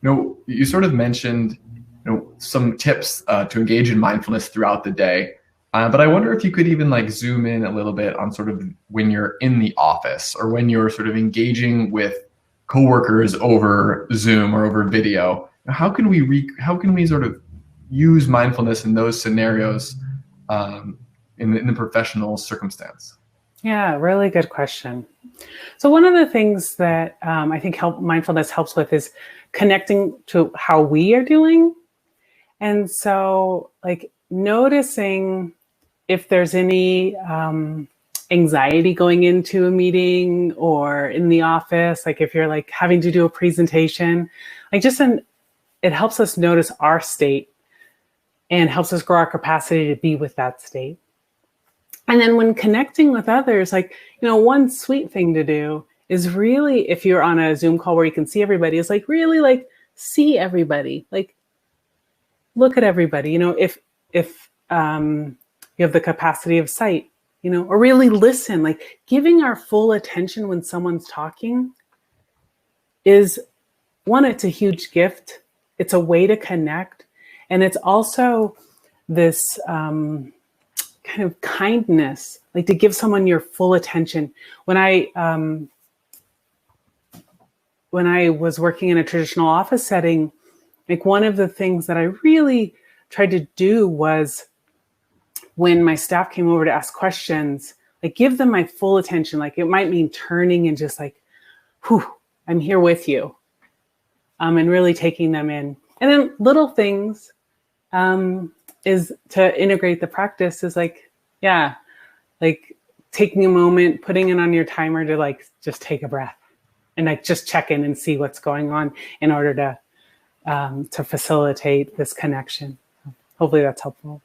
You sort of mentioned, some tips to engage in mindfulness throughout the day. But I wonder if you could even like zoom in a little bit on sort of when you're in the office or when you're sort of engaging with coworkers over Zoom or over video. How can we sort of use mindfulness in those scenarios in the professional circumstance? Yeah, really good question. So one of the things that I think mindfulness helps with is connecting to how we are doing. And so like noticing if there's any anxiety going into a meeting or in the office, like if you're like having to do a presentation, like it helps us notice our state and helps us grow our capacity to be with that state. And then when connecting with others, like, one sweet thing to do is really, if you're on a Zoom call where you can see everybody, is like really like see everybody, like look at everybody, if you have the capacity of sight, or really listen, like giving our full attention when someone's talking is it's a huge gift. It's a way to connect. And it's also this kind of kindness, like to give someone your full attention. When I was working in a traditional office setting, like one of the things that I really tried to do was when my staff came over to ask questions, like give them my full attention. Like it might mean turning and just like, whew, I'm here with you. And really taking them in. And then little things is to integrate the practice is like taking a moment, putting it on your timer to like just take a breath and like just check in and see what's going on in order to facilitate this connection. Hopefully that's helpful.